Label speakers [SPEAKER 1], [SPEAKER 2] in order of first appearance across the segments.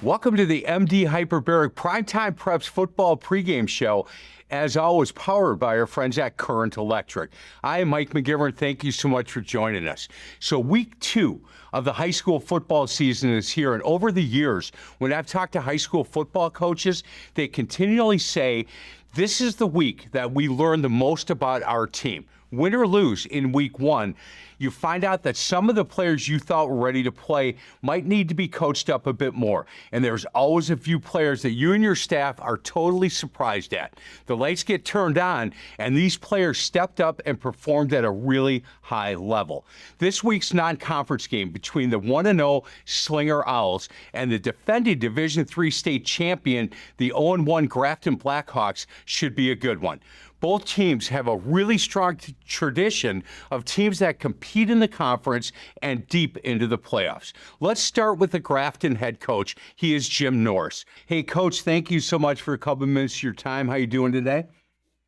[SPEAKER 1] Welcome to the MD Hyperbaric Primetime Preps Football Pregame Show, as always powered by our friends at Current Electric. I am Mike McGivern. Thank you so much for joining us. So week 2 of the high school football season is here, and over the years, when I've talked to high school football coaches, they continually say, this is the week that we learn the most about our team. Win or lose in week 1, you find out that some of the players you thought were ready to play might need to be coached up a bit more. And there's always a few players that you and your staff are totally surprised at. The lights get turned on, and these players stepped up and performed at a really high level. This week's non-conference game between the 1-0 Slinger Owls and the defending Division III state champion, the 0-1 Grafton Blackhawks, should be a good one. Both teams have a really strong tradition of teams that compete in the conference and deep into the playoffs. Let's start with the Grafton head coach. He is Jim Norris. Hey, Coach, thank you so much for a couple of minutes of your time. How you doing today?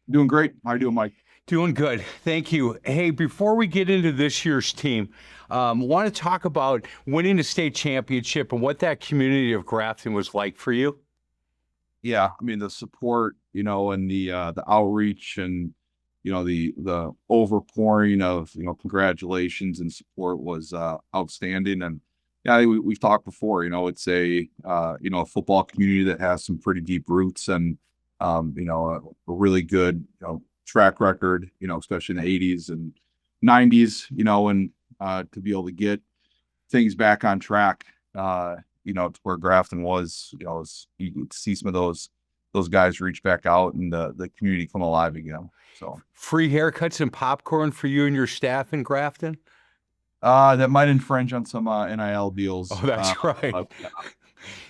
[SPEAKER 2] Doing great. How you doing, Mike?
[SPEAKER 1] Doing good. Thank you. Hey, before we get into this year's team, want to talk about winning the state championship and what that community of Grafton was like for you?
[SPEAKER 2] Yeah, I mean the support, and the outreach and the overpouring of congratulations and support was outstanding. And yeah, we've talked before. It's a football community that has some pretty deep roots and a really good track record. Especially in the '80s and '90s. And to be able to get things back on track. To where Grafton was, you could see some of those guys reach back out and the community come alive again. So
[SPEAKER 1] free haircuts and popcorn for you and your staff in Grafton?
[SPEAKER 2] That might infringe on some NIL deals.
[SPEAKER 1] Oh, that's right.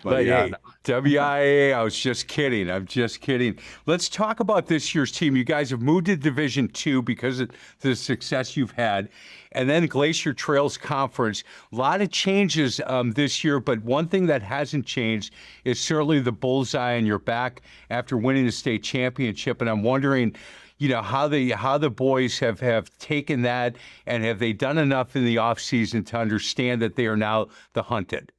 [SPEAKER 2] But
[SPEAKER 1] yeah. Hey, WIA, I was just kidding. I'm just kidding. Let's talk about this year's team. You guys have moved to Division II because of the success you've had. And then Glacier Trails Conference. A lot of changes this year, but one thing that hasn't changed is certainly the bullseye on your back after winning the state championship. And I'm wondering, how the boys have taken that, and have they done enough in the offseason to understand that they are now the hunted?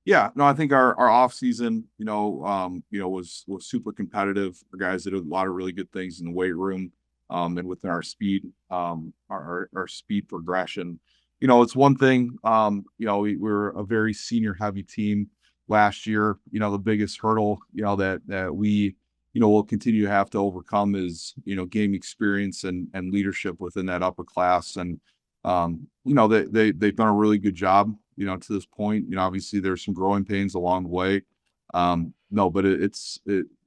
[SPEAKER 2] Yeah, no, I think our off season, was super competitive. Our guys did a lot of really good things in the weight room, and within our speed, our speed progression. It's one thing. We were a very senior heavy team last year. The biggest hurdle, that we, will continue to have to overcome is, game experience and leadership within that upper class. And they've done a really good job. To this point, obviously there's some growing pains along the way. But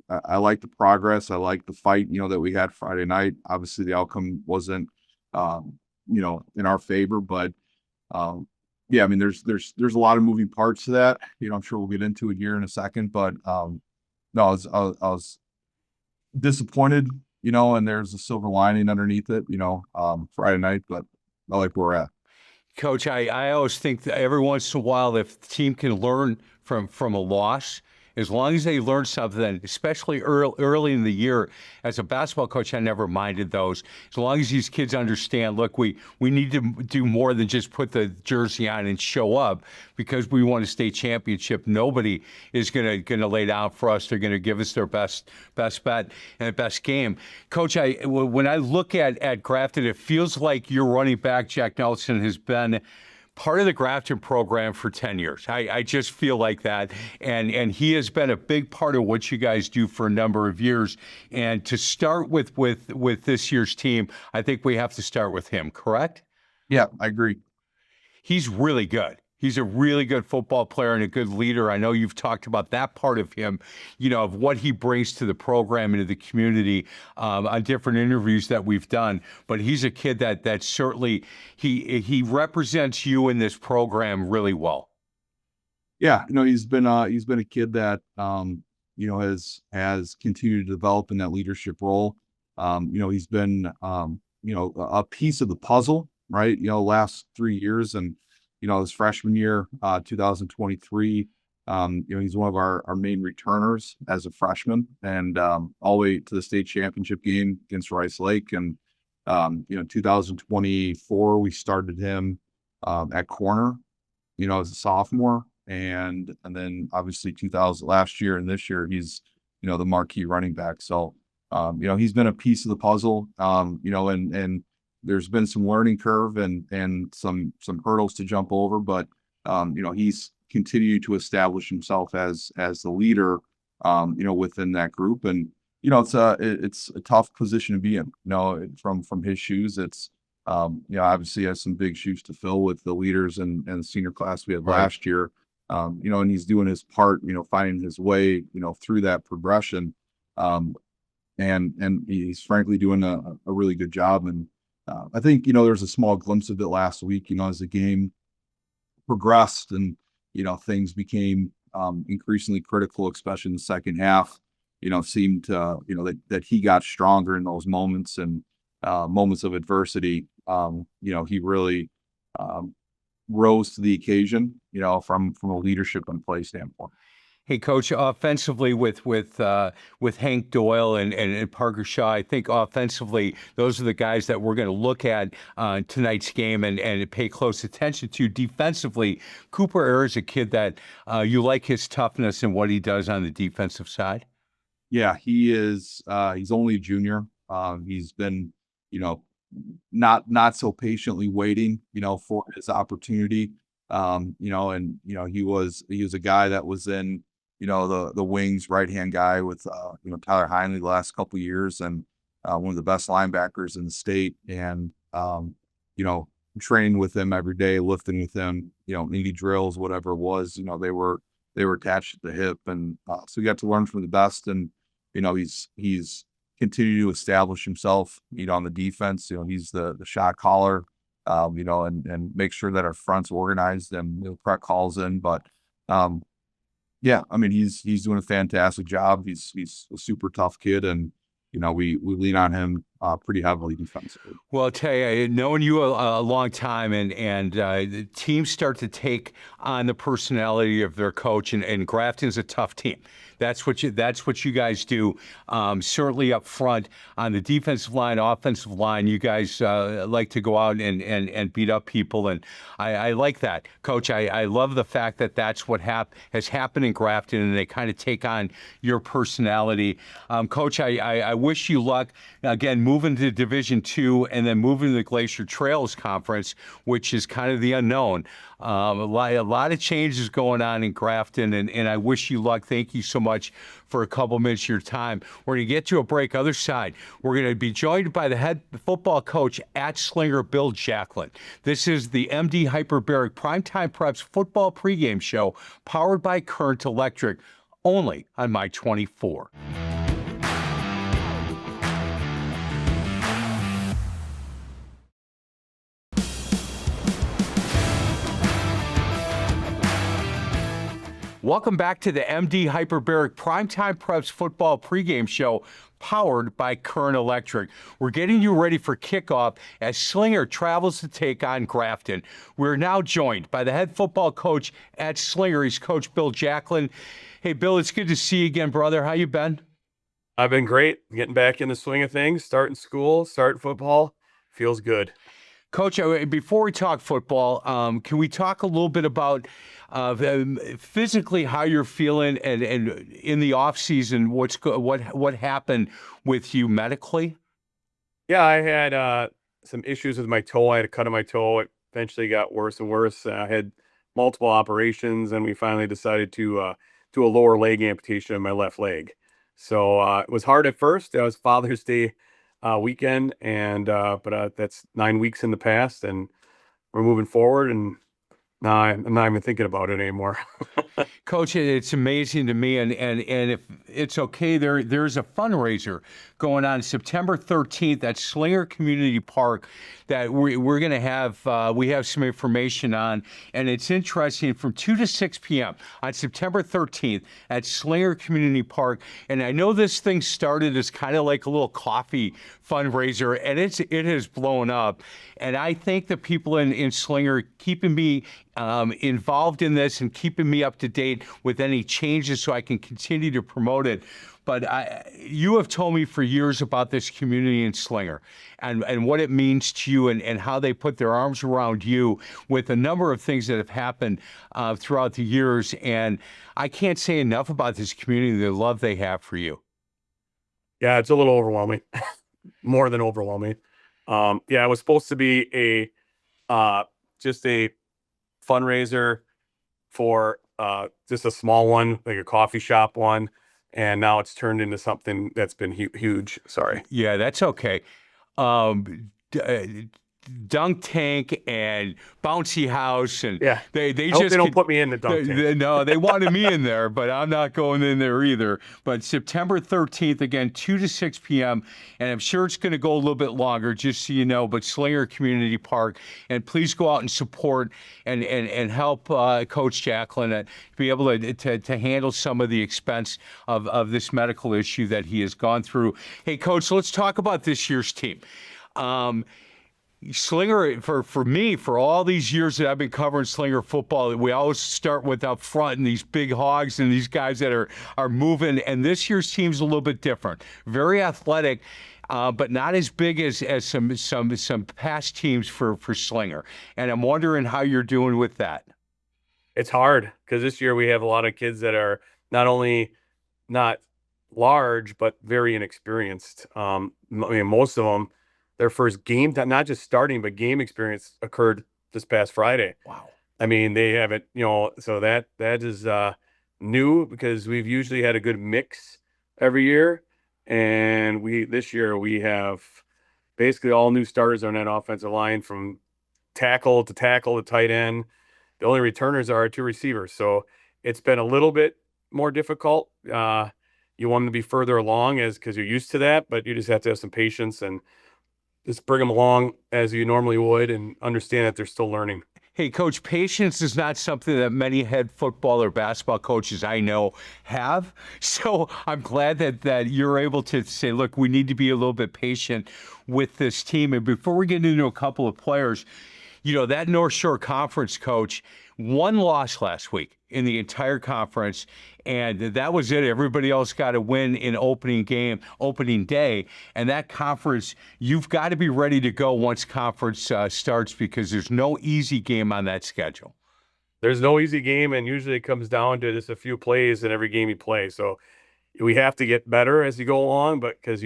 [SPEAKER 2] I like the progress. I like the fight, that we had Friday night. Obviously the outcome wasn't, in our favor, but, yeah, I mean, there's a lot of moving parts to that. I'm sure we'll get into it here in a second, but, no, I was disappointed, and there's a silver lining underneath it, Friday night, but I like where we're at.
[SPEAKER 1] Coach, I always think that every once in a while, if the team can learn from a loss, as long as they learn something, especially early in the year, as a basketball coach, I never minded those. As long as these kids understand, look, we need to do more than just put the jersey on and show up because we won a state championship. Nobody is gonna lay down for us. They're gonna give us their best bet and best game. Coach, when I look at Grafton, it feels like your running back, Jack Nelson, has been part of the Grafton program for 10 years. I just feel like that. And he has been a big part of what you guys do for a number of years. And to start with this year's team, I think we have to start with him, correct?
[SPEAKER 2] Yeah, I agree.
[SPEAKER 1] He's really good. He's a really good football player and a good leader. I know you've talked about that part of him, of what he brings to the program and to the community on different interviews that we've done. But he's a kid that certainly he represents you in this program really well.
[SPEAKER 2] Yeah, he's been a kid that has continued to develop in that leadership role. He's been a piece of the puzzle, right? Last 3 years, and his freshman year, 2023, he's one of our main returners as a freshman, and all the way to the state championship game against Rice Lake. And 2024, we started him at corner, as a sophomore. and then obviously 2000 last year and this year he's, the marquee running back. So, he's been a piece of the puzzle, and there's been some learning curve and some hurdles to jump over, but he's continued to establish himself as the leader, within that group. And it's a tough position to be in. From his shoes, it's obviously he has some big shoes to fill with the leaders and the senior class we had
[SPEAKER 1] Right.
[SPEAKER 2] last year. And he's doing his part, finding his way, through that progression. And he's frankly doing a really good job. And I think, there's a small glimpse of it last week, as the game progressed and, things became increasingly critical, especially in the second half, seemed that he got stronger in those moments and moments of adversity. He really rose to the occasion, from a leadership and play standpoint.
[SPEAKER 1] Hey, Coach, offensively with Hank Doyle and Parker Shaw, I think offensively those are the guys that we're going to look at tonight's game and pay close attention to. Defensively, Cooper Ayers is a kid that you like his toughness and what he does on the defensive side.
[SPEAKER 2] Yeah, he is. He's only a junior. He's been, not so patiently waiting, for his opportunity. And he was a guy that was in, the wings right-hand guy with, Tyler Heinley the last couple of years, and one of the best linebackers in the state. And, training with him every day, lifting with him, any drills, whatever it was, they were attached at the hip. And so he got to learn from the best. And, he's continued to establish himself, on the defense. He's the shot caller, and make sure that our front's organized and prep calls in. But yeah, I mean, he's doing a fantastic job. He's a super tough kid, and we lean on him pretty heavily defensively.
[SPEAKER 1] Well, I'll tell you, knowing you a long time, and the teams start to take on the personality of their coach, and Grafton's a tough team. That's what you guys do. Certainly up front on the defensive line, offensive line, you guys like to go out and beat up people, and I like that, Coach. I love the fact that that's what has happened in Grafton, and they kind of take on your personality. Coach, I wish you luck again moving to Division II and then moving to the Glacier Trails Conference, which is kind of the unknown. A lot of changes going on in Grafton, and I wish you luck. Thank you so much for a couple minutes of your time. We're going to get to a break. Other side, we're going to be joined by the head football coach at Slinger, Bill Jacklin. This is the MD Hyperbaric Primetime Preps football pregame show powered by Current Electric, only on My 24. Welcome back to the MD Hyperbaric Primetime Preps football pregame show powered by Current Electric. We're getting you ready for kickoff as Slinger travels to take on Grafton. We're now joined by the head football coach at Slinger. He's Coach Bill Jacklin. Hey, Bill, it's good to see you again, brother. How you been?
[SPEAKER 3] I've been great. Getting back in the swing of things, starting school, starting football. Feels good.
[SPEAKER 1] Coach, before we talk football, can we talk a little bit about physically how you're feeling and in the off season, what happened with you medically?
[SPEAKER 3] Yeah, I had some issues with my toe. I had a cut on my toe. It eventually got worse and worse. I had multiple operations, and we finally decided to do a lower leg amputation on my left leg. So it was hard at first. It was Father's Day weekend, and but that's 9 weeks in the past, and we're moving forward. And now I'm not even thinking about it anymore.
[SPEAKER 1] Coach, it's amazing to me, and if it's okay, there's a fundraiser going on September 13th at Slinger Community Park that we're going to have. We have some information on, and it's interesting, from 2 to 6 p.m. on September 13th at Slinger Community Park. And I know this thing started as kind of like a little coffee fundraiser, and it has blown up. And I thank the people in Slinger keeping me involved in this and keeping me up to date with any changes so I can continue to promote it. but you have told me for years about this community in Slinger and what it means to you and how they put their arms around you with a number of things that have happened throughout the years. And I can't say enough about this community, the love they have for you.
[SPEAKER 3] Yeah, it's a little overwhelming, more than overwhelming. Yeah, it was supposed to be just a fundraiser for just a small one, like a coffee shop one, and now it's turned into something that's been huge. Sorry.
[SPEAKER 1] Yeah, that's okay. Dunk tank and bouncy house, and
[SPEAKER 3] Yeah,
[SPEAKER 1] they
[SPEAKER 3] I hope
[SPEAKER 1] just
[SPEAKER 3] they don't put me in the dunk tank.
[SPEAKER 1] no, they wanted me in there, but I'm not going in there either. But September 13th, again, 2 to 6 p.m., and I'm sure it's going to go a little bit longer, just so you know, but Slinger Community Park. And please go out and support and help Coach Jacklin to be able to handle some of the expense of this medical issue that he has gone through. Hey, Coach, let's talk about this year's team. Slinger, for me, for all these years that I've been covering Slinger football, we always start with up front and these big hogs and these guys that are moving. And this year's team's a little bit different. Very athletic, but not as big as some past teams for Slinger. And I'm wondering how you're doing with that.
[SPEAKER 3] It's hard because this year we have a lot of kids that are not only not large but very inexperienced. I mean, most of them, their first game, not just starting, but game experience occurred this past Friday.
[SPEAKER 1] Wow.
[SPEAKER 3] I mean, they haven't, so that is new because we've usually had a good mix every year. And this year we have basically all new starters on that offensive line, from tackle to tight end. The only returners are our two receivers. So it's been a little bit more difficult. You want them to be further along because you're used to that, but you just have to have some patience and just bring them along as you normally would and understand that they're still learning.
[SPEAKER 1] Hey, Coach, patience is not something that many head football or basketball coaches I know have. So I'm glad that you're able to say, look, we need to be a little bit patient with this team. And before we get into a couple of players, that North Shore Conference, Coach, one loss last week in the entire conference, and that was it. Everybody else got a win in opening day, and that conference, you've got to be ready to go once conference starts, because there's no easy game on that schedule.
[SPEAKER 3] There's no easy game, and usually it comes down to just a few plays in every game you play. So we have to get better as you go along, but because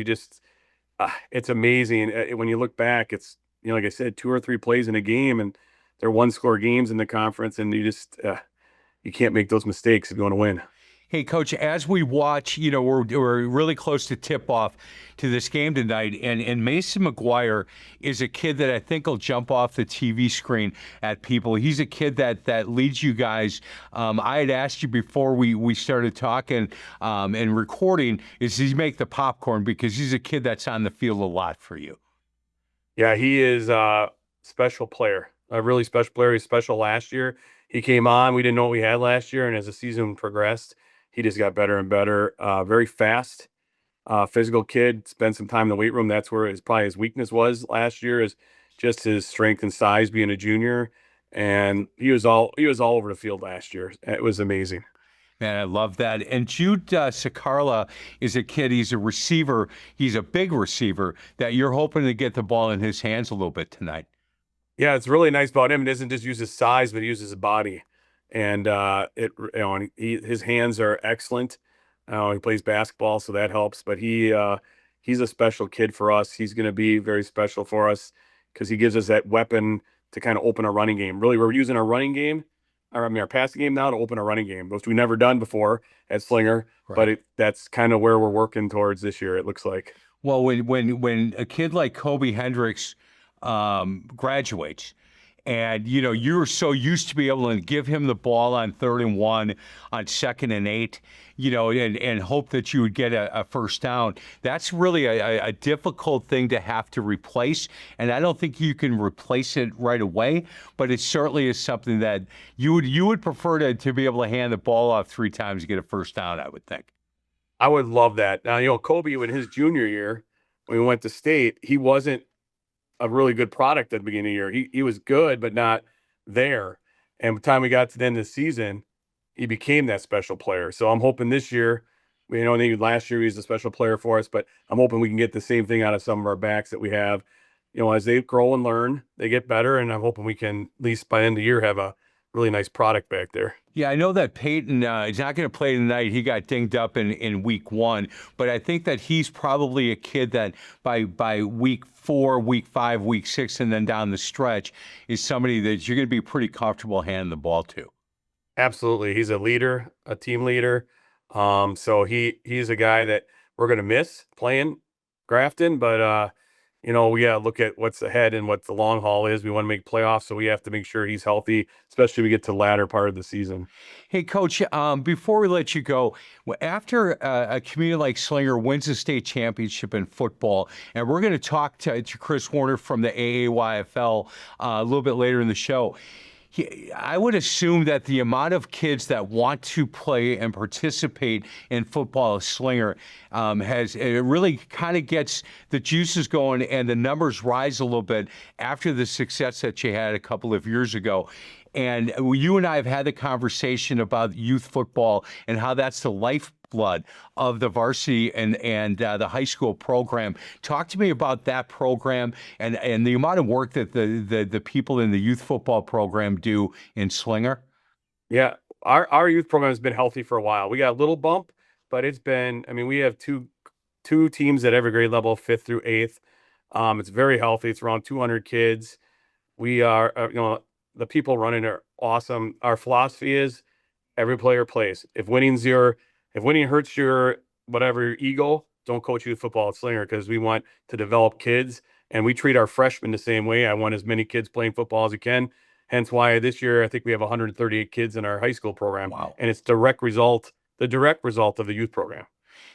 [SPEAKER 3] it's amazing. When you look back, it's, like I said, 2 or 3 plays in a game, and they're 1-score games in the conference, and you can't make those mistakes if you want to win.
[SPEAKER 1] Hey, Coach, as we watch, we're really close to tip-off to this game tonight, and Mason McGuire is a kid that I think will jump off the TV screen at people. He's a kid that leads you guys. I had asked you before we started talking and recording, does he make the popcorn? Because he's a kid that's on the field a lot for you.
[SPEAKER 3] Yeah, he is a special player, a really special player. He's special last year. He came on. We didn't know what we had last year, and as the season progressed, he just got better and better. Very fast, physical kid. Spent some time in the weight room. That's where probably his weakness was last year, is just his strength and size being a junior. And he was all over the field last year. It was amazing.
[SPEAKER 1] Man, I love that. And Jude Sakarla is a kid. He's a receiver. He's a big receiver that you're hoping to get the ball in his hands a little bit tonight.
[SPEAKER 3] Yeah, it's really nice about him. He doesn't just use his size, but he uses his body. And his hands are excellent. He plays basketball, so that helps. But he's a special kid for us. He's going to be very special for us because he gives us that weapon to kind of open a running game. Really, we're using our running game, our passing game now to open a running game, which we've never done before at Slinger. Right. But that's kind of where we're working towards this year, it looks like.
[SPEAKER 1] Well, when a kid like Kobe Hendricks graduates, and you're so used to be able to give him the ball on 3rd and 1, on 2nd and 8, and hope that you would get a first down. That's really a difficult thing to have to replace, and I don't think you can replace it right away. But it certainly is something that you would prefer to be able to hand the ball off 3 times to get a first down, I would think.
[SPEAKER 3] I would love that. Now, Kobe, in his junior year, when we went to state, he wasn't a really good product at the beginning of the year. He was good, but not there. And by the time we got to the end of the season, he became that special player. So I'm hoping this year We know last year he was a special player for us, but I'm hoping we can get the same thing out of some of our backs that we have. As they grow and learn, they get better, and I'm hoping we can, at least by the end of the year, have a really nice product back there.
[SPEAKER 1] Yeah, I know that Peyton is not going to play tonight. He got dinged up in week 1, but I think that he's probably a kid that by week 4, week 5, week 6, and then down the stretch is somebody that you're going to be pretty comfortable handing the ball to.
[SPEAKER 3] Absolutely. He's a leader, a team leader. So he's a guy that we're going to miss playing Grafton, but we got to look at what's ahead and what the long haul is. We want to make playoffs, so we have to make sure he's healthy, especially when we get to the latter part of the season.
[SPEAKER 1] Hey, Coach, before we let you go, after a community like Slinger wins the state championship in football, and we're going to talk to Chris Werner from the AAYFL a little bit later in the show, I would assume that the amount of kids that want to play and participate in football at Slinger it really kind of gets the juices going, and the numbers rise a little bit after the success that you had a couple of years ago. And you and I have had the conversation about youth football and how that's the lifeblood of the varsity and the high school program. Talk to me about that program and the amount of work that the people in the youth football program do in Slinger.
[SPEAKER 3] Yeah, our youth program has been healthy for a while. We got a little bump, but it's been. I mean, we have two teams at every grade level, 5th through 8th. It's very healthy. It's around 200 kids. We are, the people running are awesome. Our philosophy is every player plays. If winning hurts your your ego, don't coach youth football at Slinger, because we want to develop kids, and we treat our freshmen the same way. I want as many kids playing football as you can. Hence why this year I think we have 138 kids in our high school program.
[SPEAKER 1] Wow.
[SPEAKER 3] And it's the direct result of the youth program.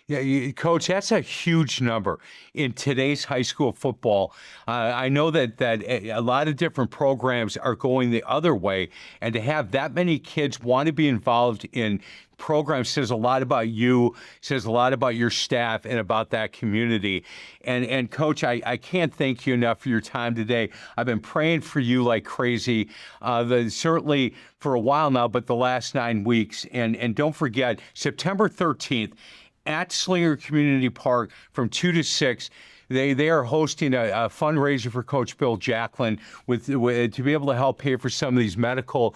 [SPEAKER 1] Yeah, Coach, that's a huge number in today's high school football. I know that a lot of different programs are going the other way, and to have that many kids want to be involved in programs says a lot about you, says a lot about your staff, and about that community. And Coach, I can't thank you enough for your time today. I've been praying for you like crazy, certainly for a while now, but the last 9 weeks. And don't forget, September 13th, at Slinger Community Park from 2 to 6. They are hosting a fundraiser for Coach Bill Jacklin with to be able to help pay for some of these medical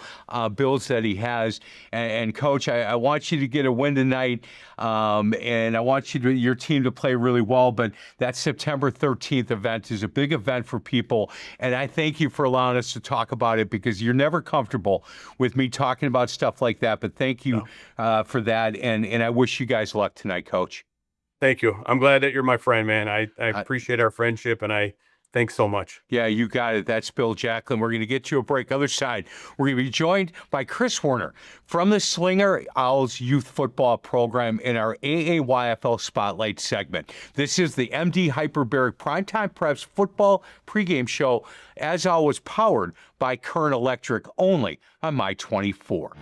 [SPEAKER 1] bills that he has. And Coach, I want you to get a win tonight, and I want your team to play really well. But that September 13th event is a big event for people, and I thank you for allowing us to talk about it, because you're never comfortable with me talking about stuff like that. But thank you for that, and I wish you guys luck tonight, Coach.
[SPEAKER 3] Thank you. I'm glad that you're my friend, man. I appreciate our friendship, and thanks so much.
[SPEAKER 1] Yeah, you got it. That's Bill Jacklin. We're going to get you a break. Other side, we're going to be joined by Chris Werner from the Slinger Owls Youth Football Program in our AAYFL Spotlight segment. This is the MD Hyperbaric Primetime Preps Football Pregame Show, as always, powered by Current Electric, only on My 24.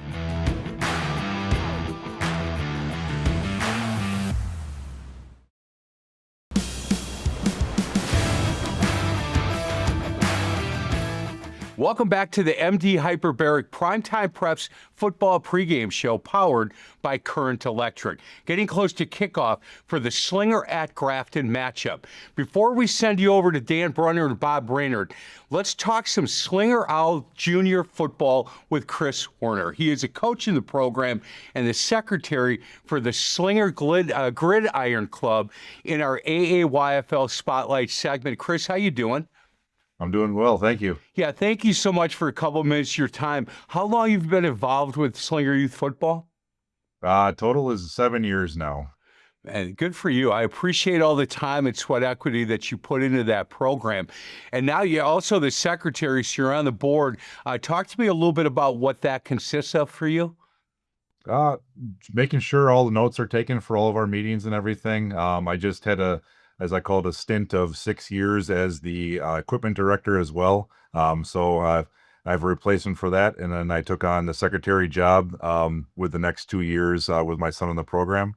[SPEAKER 1] Welcome back to the MD Hyperbaric Primetime Preps Football Pregame Show, powered by Current Electric. Getting close to kickoff for the Slinger at Grafton matchup. Before we send you over to Dan Brunner and Bob Brainerd, let's talk some Slinger Owl Junior football with Chris Werner. He is a coach in the program and the secretary for the Slinger Gridiron Club in our AAYFL Spotlight segment. Chris, how you doing?
[SPEAKER 4] I'm doing well, thank you.
[SPEAKER 1] Yeah, thank you so much for a couple of minutes of your time. How long have you been involved with Slinger Youth Football?
[SPEAKER 4] Total is 7 years now.
[SPEAKER 1] And good for you. I appreciate all the time and sweat equity that you put into that program. And now you're also the secretary, so you're on the board. Talk to me a little bit about what that consists of for you.
[SPEAKER 4] Making sure all the notes are taken for all of our meetings and everything. I just had as I call it, a stint of 6 years as the equipment director as well. So I have a replacement for that. And then I took on the secretary job with the next 2 years with my son in the program.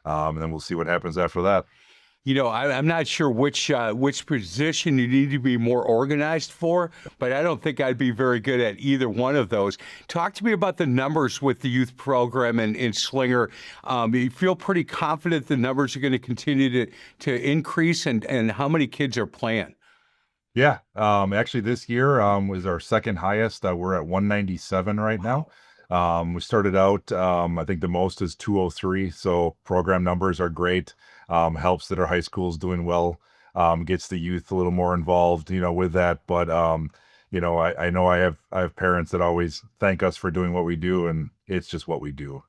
[SPEAKER 4] And then we'll see what happens after that.
[SPEAKER 1] I'm not sure which position you need to be more organized for, but I don't think I'd be very good at either one of those. Talk to me about the numbers with the youth program and in Slinger. You feel pretty confident the numbers are going to continue to increase, and how many kids are playing?
[SPEAKER 4] Yeah, actually this year was our second highest. We're at 197 right now. We started out, I think the most is 203. So program numbers are great. Helps that our high school is doing well. Gets the youth a little more involved, with that. But I know I have parents that always thank us for doing what we do, and it's just what we do.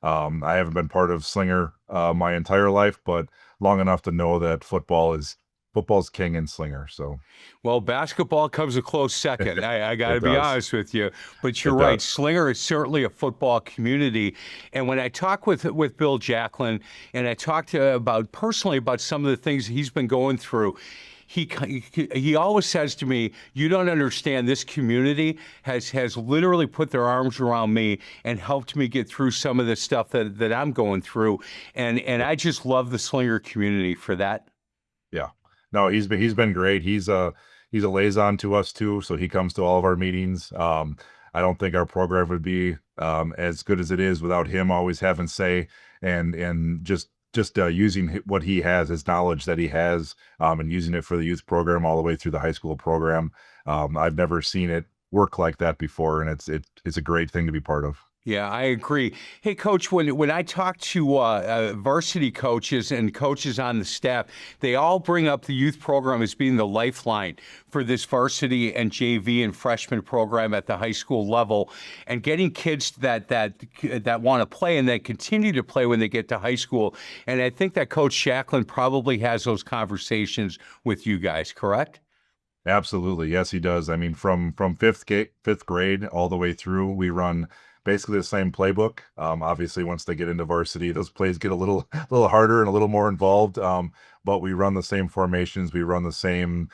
[SPEAKER 4] I haven't been part of Slinger my entire life, but long enough to know that football's king in Slinger. So,
[SPEAKER 1] Well, basketball comes a close second. I got to
[SPEAKER 4] It
[SPEAKER 1] be
[SPEAKER 4] does.
[SPEAKER 1] honest with you, but you're
[SPEAKER 4] It
[SPEAKER 1] right.
[SPEAKER 4] does.
[SPEAKER 1] Slinger is certainly a football community. And when I talk with Bill Jacklin, and I talk personally about some of the things he's been going through, he always says to me, "You don't understand. This community has literally put their arms around me and helped me get through some of the stuff that I'm going through." And I just love the Slinger community for that.
[SPEAKER 4] Yeah. No, he's been great. He's a liaison to us too, so he comes to all of our meetings. I don't think our program would be as good as it is without him always having say and just using what he has, his knowledge that he has, and using it for the youth program all the way through the high school program. I've never seen it work like that before, and it's a great thing to be part of.
[SPEAKER 1] Yeah, I agree. Hey, Coach, when I talk to varsity coaches and coaches on the staff, they all bring up the youth program as being the lifeline for this varsity and JV and freshman program at the high school level, and getting kids that want to play and that continue to play when they get to high school. And I think that Coach Jacklin probably has those conversations with you guys, correct?
[SPEAKER 4] Absolutely. Yes, he does. I mean, from fifth grade all the way through, we run basically the same playbook. Obviously, once they get into varsity, those plays get a little harder and a little more involved. But we run the same formations, we run the same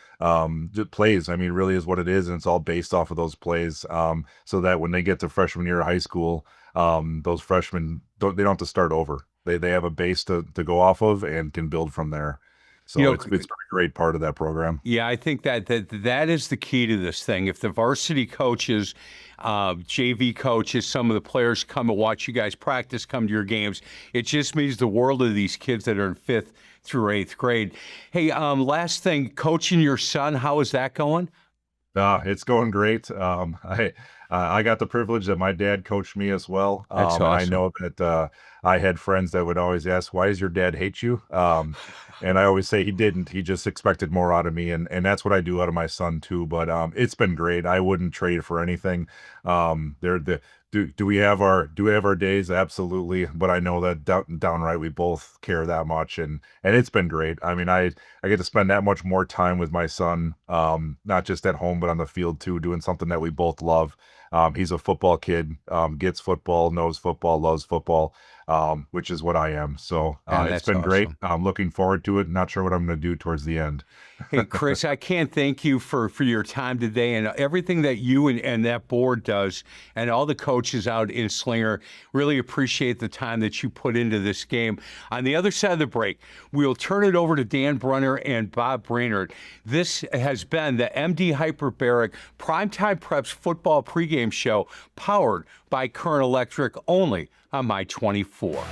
[SPEAKER 4] plays. I mean, really is what it is, and it's all based off of those plays. So that when they get to freshman year of high school, those freshmen they don't have to start over. They have a base to go off of and can build from there. So
[SPEAKER 1] You know,
[SPEAKER 4] it's a great part of that program.
[SPEAKER 1] Yeah, I think that is the key to this thing. If the varsity coaches, JV coaches, some of the players come and watch you guys practice, come to your games, it just means the world of these kids that are in 5th through 8th grade. Hey, last thing, coaching your son, how is that going?
[SPEAKER 4] It's going great. I got the privilege that my dad coached me as well.
[SPEAKER 1] That's
[SPEAKER 4] And I
[SPEAKER 1] awesome.
[SPEAKER 4] know that I had friends that would always ask, "Why does your dad hate you?" And I always say he didn't. He just expected more out of me, and that's what I do out of my son too. But it's been great. I wouldn't trade it for anything. Do we have our days? Absolutely. But I know that downright we both care that much, and it's been great. I mean, I get to spend that much more time with my son, not just at home, but on the field too, doing something that we both love. He's a football kid, gets football, knows football, loves football, which is what I am. So
[SPEAKER 1] Yeah,
[SPEAKER 4] it's
[SPEAKER 1] that's
[SPEAKER 4] been great.
[SPEAKER 1] awesome.
[SPEAKER 4] I'm looking forward to it. Not sure what I'm going to do towards the end.
[SPEAKER 1] Hey, Chris, I can't thank you for your time today and everything that you and that board does and all the coaches out in Slinger. Really appreciate the time that you put into this game. On the other side of the break, we'll turn it over to Dan Brunner and Bob Brainerd. This has been the MD Hyperbaric Primetime Preps Football Pregame Show, powered by Current Electric, only on My 24.